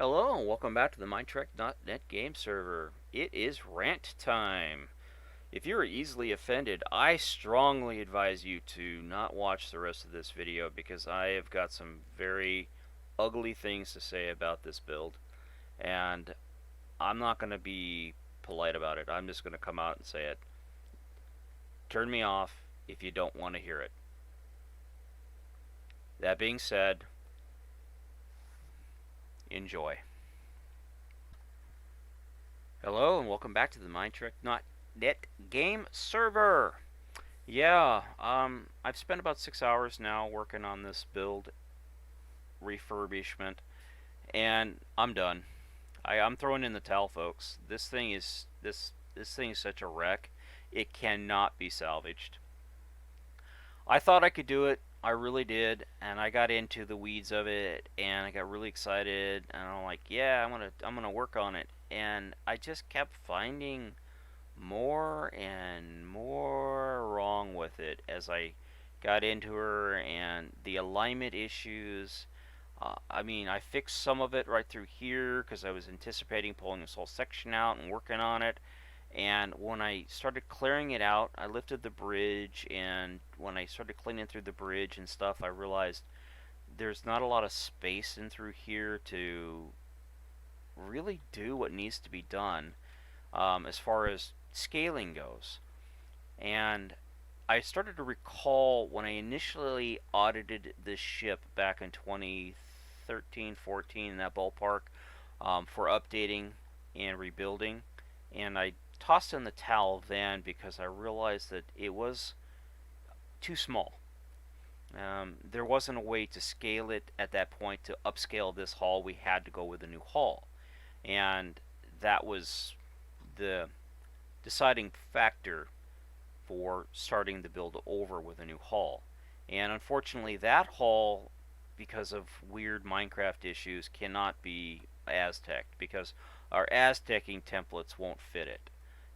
Hello and welcome back to the Minetrek.net game server. It is rant time. If you're easily offended, I strongly advise you to not watch the rest of this video because I have got some very ugly things to say about this build, and I'm not going to be polite about it. I'm just going to come out and say it. Turn me off if you don't want to hear it. That being said, enjoy. Hello and welcome back to the Minetrek.net game server. Yeah, I've spent about 6 hours now working on this build refurbishment, and I'm done. I'm throwing in the towel, folks. This thing is such a wreck. It cannot be salvaged. I thought I could do it. I really did, and I got into the weeds of it, and I got really excited, and I'm like, yeah, I'm gonna work on it, and I just kept finding more and more wrong with it as I got into her, and the alignment issues. I fixed some of it right through here because I was anticipating pulling this whole section out and working on it. And when I started clearing it out, I lifted the bridge, and when I started cleaning through the bridge and stuff, I realized there's not a lot of space in through here to really do what needs to be done as far as scaling goes. And I started to recall when I initially audited this ship back in 2013, 14, in that ballpark, for updating and rebuilding. And I tossed in the towel then because I realized that it was too small. There wasn't a way to scale it at that point to upscale this hull. We had to go with a new hull. And that was the deciding factor for starting the build over with a new hull. And unfortunately, that hull, because of weird Minecraft issues, cannot be Aztec because our Aztecing templates won't fit it.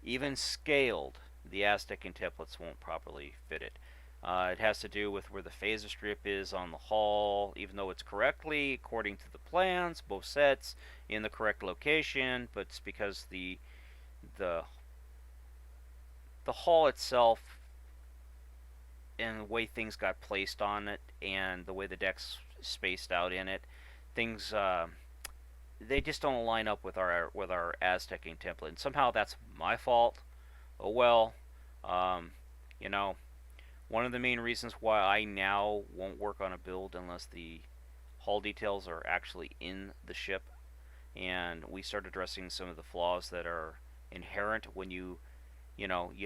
Even scaled, the Aztecing templates won't properly fit it. It has to do with where the phaser strip is on the hull, even though it's correctly, according to the plans, both sets, in the correct location, but it's because the the hull itself and the way things got placed on it and the way the deck's spaced out in it, things they just don't line up with our Aztecing template. And somehow that's my fault. Oh well. Um, you know, one of the main reasons why I now won't work on a build unless the hull details are actually in the ship, and we start addressing some of the flaws that are inherent when you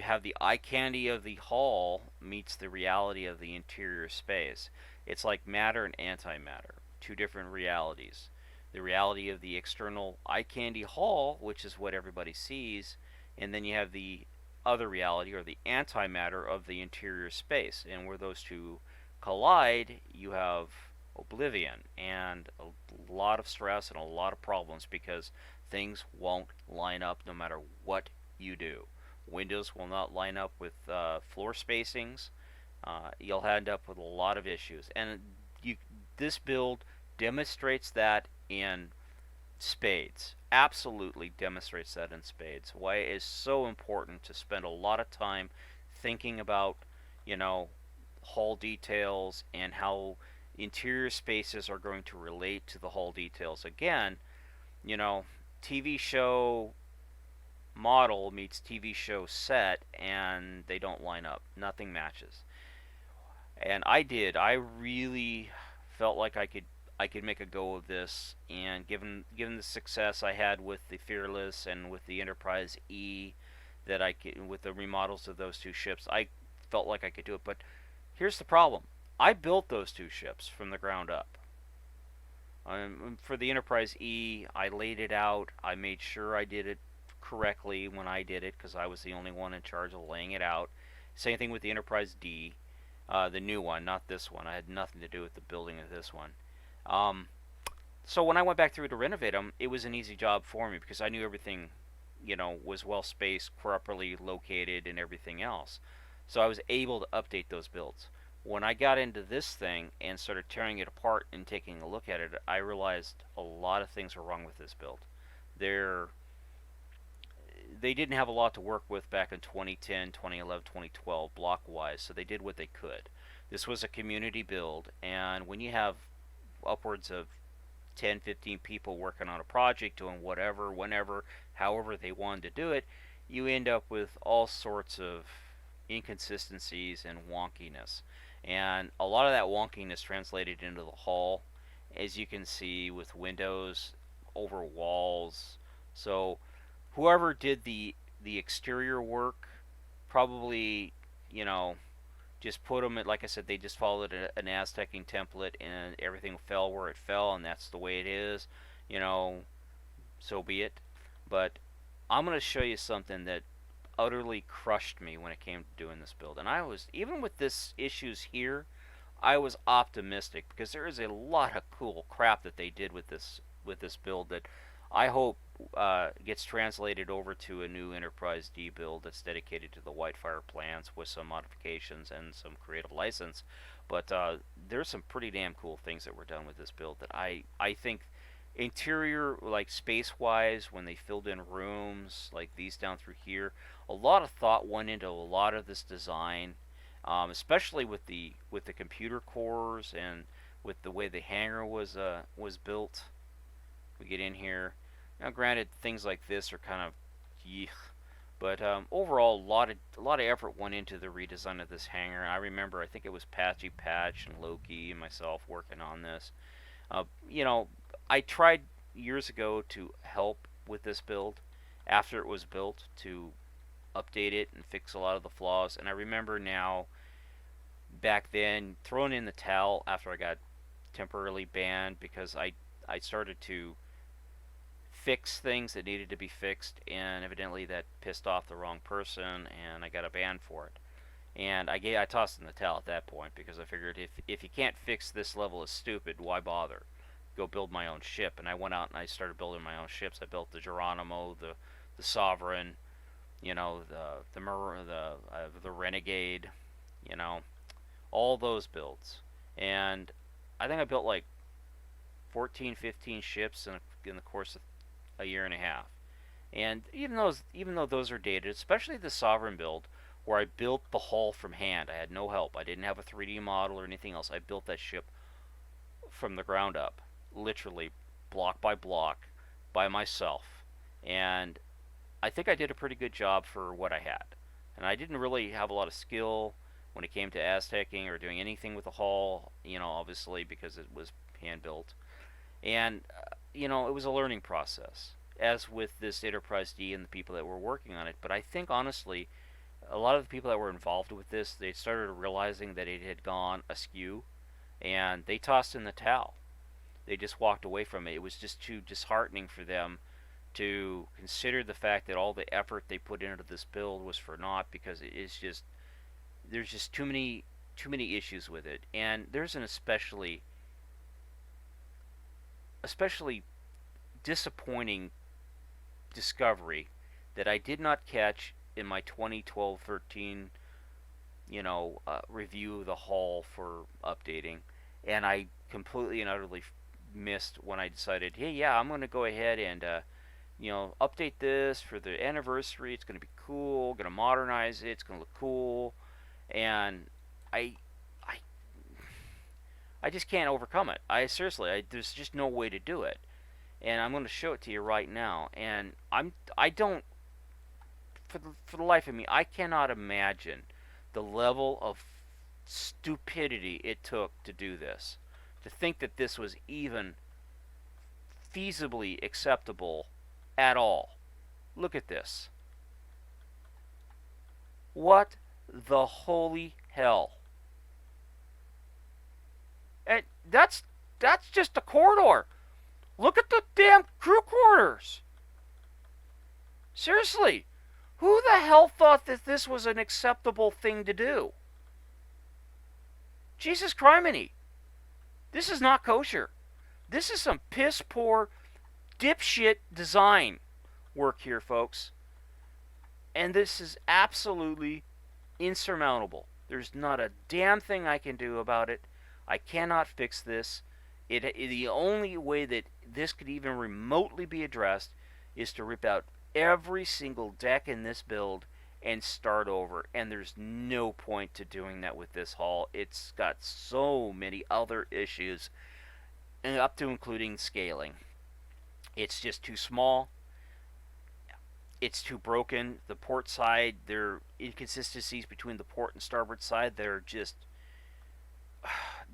have the eye candy of the hull meets the reality of the interior space. It's like matter and antimatter, two different realities. The reality of the external eye candy hull, which is what everybody sees, and then you have the other reality, or the antimatter of the interior space. And where those two collide, you have oblivion and a lot of stress and a lot of problems because things won't line up no matter what you do. Windows will not line up with floor spacings. You'll end up with a lot of issues. And this build demonstrates that in spades. Absolutely demonstrates that in spades. Why it is so important to spend a lot of time thinking about, you know, hull details and how interior spaces are going to relate to the hull details. Again, you know, TV show model meets TV show set, and they don't line up. Nothing matches. And I really felt like I could make a go of this, and given the success I had with the Fearless and with the Enterprise E, that I could, with the remodels of those two ships, I felt like I could do it. But here's the problem: I built those two ships from the ground up. For the Enterprise E, I laid it out. I made sure I did it correctly when I did it because I was the only one in charge of laying it out. Same thing with the Enterprise D, the new one, not this one. I had nothing to do with the building of this one. Um, so when I went back through to renovate them, it was an easy job for me because I knew everything, was well spaced, properly located, and everything else. So I was able to update those builds. When I got into this thing and started tearing it apart and taking a look at it, I realized a lot of things were wrong with this build. They're they didn't have a lot to work with back in 2010, 2011, 2012 block wise, so they did what they could. This was a community build, and when you have upwards of 10, 15 people working on a project, doing whatever, whenever, however they wanted to do it, you end up with all sorts of inconsistencies and wonkiness. And a lot of that wonkiness translated into the hull, as you can see, with windows over walls. So whoever did the exterior work probably, you know, just put them at, like I said, they just followed an Aztecing template and everything fell where it fell, and that's the way it is. You know, so be it. But I'm going to show you something that utterly crushed me when it came to doing this build. And I was, even with this issues here, I was optimistic because there is a lot of cool crap that they did with this build that I hope gets translated over to a new Enterprise D build that's dedicated to the Whitefire plans with some modifications and some creative license. But there's some pretty damn cool things that were done with this build that I think interior, like space wise, when they filled in rooms like these down through here, a lot of thought went into a lot of this design, especially with the computer cores and with the way the hangar was built. We get in here. Now, granted, things like this are kind of, yeek, but overall, a lot of effort went into the redesign of this hangar. I remember, I think it was Patchy Patch and Loki and myself working on this. You know, I tried years ago to help with this build after it was built to update it and fix a lot of the flaws. And I remember now, back then, throwing in the towel after I got temporarily banned because I started to fix things that needed to be fixed, and evidently that pissed off the wrong person, and I got a ban for it. And I tossed in the towel at that point because I figured if you can't fix this level of stupid, why bother? Go build my own ship. And I went out and I started building my own ships. I built the Geronimo, the Sovereign, you know, the Renegade, you know, all those builds. And I think I built like 14, 15 ships in the course of a year and a half. And even though those are dated, especially the Sovereign build, where I built the hull from hand, I had no help. I didn't have a 3D model or anything else. I built that ship from the ground up, literally block by block, by myself. And I think I did a pretty good job for what I had. And I didn't really have a lot of skill when it came to Aztecing or doing anything with the hull, you know, obviously because it was hand built. And, you know, it was a learning process, as with this Enterprise D and the people that were working on it. But I think, honestly, a lot of the people that were involved with this, they started realizing that it had gone askew, and they tossed in the towel. They just walked away from it. It was just too disheartening for them to consider the fact that all the effort they put into this build was for naught because it is just there's just too many issues with it. And there's an especially disappointing discovery that I did not catch in my 2012-13, you know, review of the hull for updating, and I completely and utterly missed when I decided, hey, yeah, I'm going to go ahead and, you know, update this for the anniversary. It's going to be cool. Going to modernize it. It's going to look cool, and I, I, I just can't overcome it. There's just no way to do it, and I'm going to show it to you right now. And I don't, for the life of me, I cannot imagine the level of stupidity it took to do this. To think that this was even feasibly acceptable at all. Look at this. What the holy hell? And that's just a corridor. Look at the damn crew quarters. Seriously, who the hell thought that this was an acceptable thing to do? Jesus criminy. This is not kosher. This is some piss poor dipshit design work here, folks. And this is absolutely insurmountable. There's not a damn thing I can do about it. I cannot fix this. The only way that this could even remotely be addressed is to rip out every single deck in this build and start over. And there's no point to doing that with this hull. It's got so many other issues, and up to including scaling. It's just too small. It's too broken. The port side, there are inconsistencies between the port and starboard side. They're just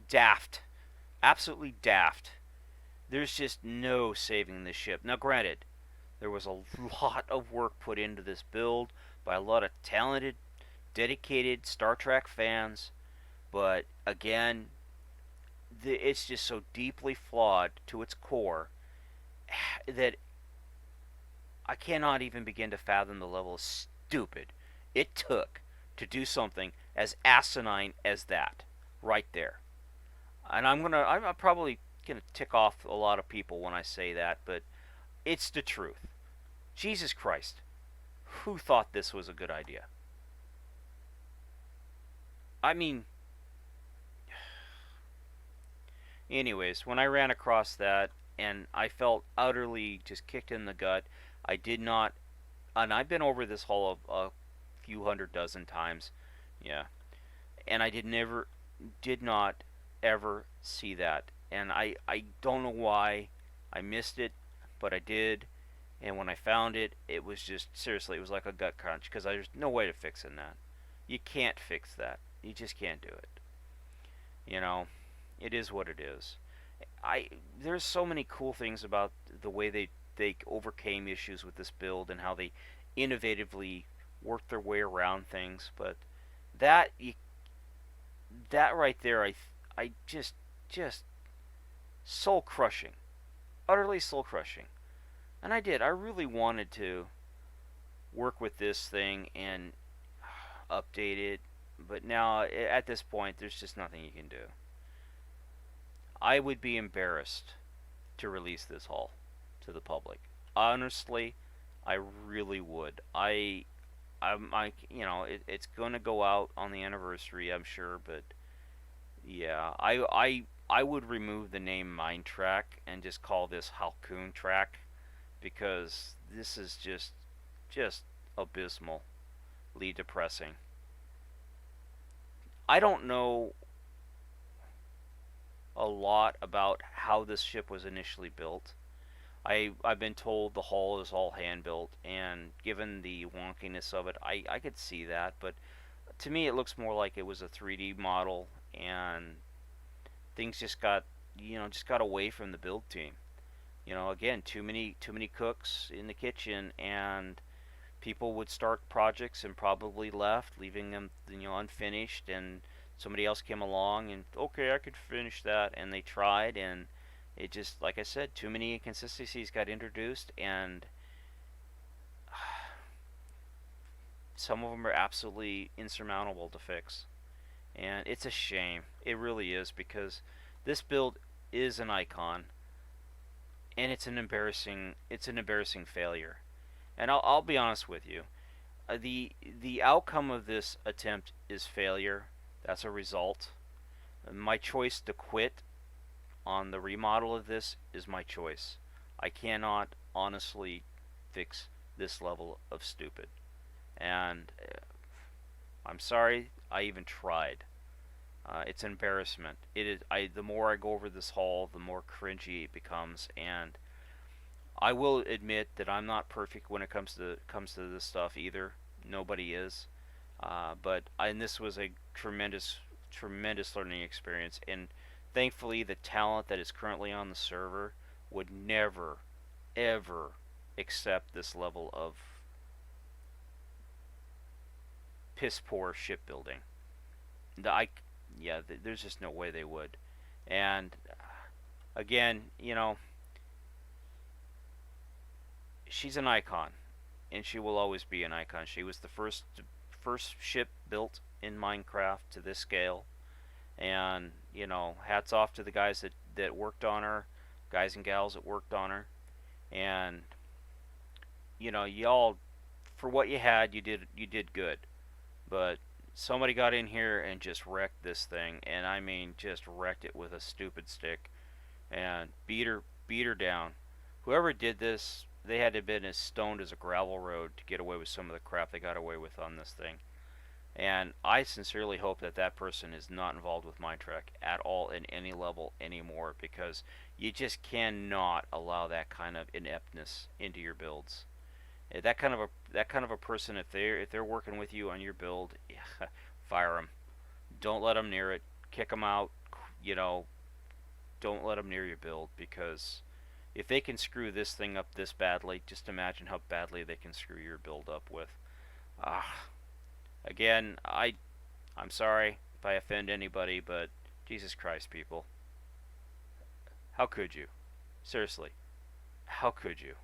daft. Absolutely daft. There's just no saving this ship. Now, granted, there was a lot of work put into this build by a lot of talented, dedicated Star Trek fans, but again, it's just so deeply flawed to its core that I cannot even begin to fathom the level of stupid it took to do something as asinine as that right there. And I'm probably gonna tick off a lot of people when I say that, but it's the truth. Jesus Christ, who thought this was a good idea? I mean, anyways, when I ran across that and I felt utterly just kicked in the gut, I did not, and I've been over this hull a few hundred dozen times, yeah, and did not ever see that, and I don't know why I missed it, but I did, and when I found it, it was just seriously, it was like a gut crunch because there's no way to fixing that. You can't fix that. You just can't do it. You know, it is what it is. I There's so many cool things about the way they overcame issues with this build and how they innovatively worked their way around things, but that you, that right there, I just soul crushing, utterly soul crushing. And I really wanted to work with this thing and update it, but now at this point, there's just nothing you can do. I would be embarrassed to release this haul to the public. Honestly, I really would. It's gonna go out on the anniversary, I'm sure, but yeah, I would remove the name Minetrek and just call this Halcoon Track because this is just abysmally depressing. I don't know a lot about how this ship was initially built. I've been told the hull is all hand built, and given the wonkiness of it, I could see that. But to me, it looks more like it was a 3D model, and things just got away from the build team. Again, too many cooks in the kitchen, and people would start projects and probably left, leaving them unfinished, and somebody else came along and okay, I could finish that, and they tried, and it just, like I said, too many inconsistencies got introduced, and some of them are absolutely insurmountable to fix. And it's a shame. It really is because this build is an icon, and it's an embarrassing failure. And I'll be honest with you, the outcome of this attempt is failure. That's a result. My choice to quit on the remodel of this is my choice. I cannot honestly fix this level of stupid. And I'm sorry I even tried. It's an embarrassment. It is. The more I go over this haul, the more cringy it becomes, and I will admit that I'm not perfect when it comes to this stuff either. Nobody is. And this was a tremendous learning experience, and thankfully the talent that is currently on the server would never ever accept this level of piss poor shipbuilding. I Yeah, there's just no way they would. And again, she's an icon, and she will always be an icon. She was the first ship built in Minecraft to this scale, and hats off to the guys that worked on her, guys and gals that worked on her, and y'all, for what you had, you did good, but somebody got in here and just wrecked this thing, and I mean just wrecked it with a stupid stick and beat her down. Whoever did this, they had to have been as stoned as a gravel road to get away with some of the crap they got away with on this thing. And I sincerely hope that that person is not involved with Minetrek at all in any level anymore, because you just cannot allow that kind of ineptness into your builds. That kind of a person, if they're working with you on your build, yeah, fire them. Don't let them near it. Kick them out. You know, don't let them near your build, because if they can screw this thing up this badly, just imagine how badly they can screw your build up with. Ah, again, I'm sorry if I offend anybody, but Jesus Christ, people, how could you? Seriously, how could you?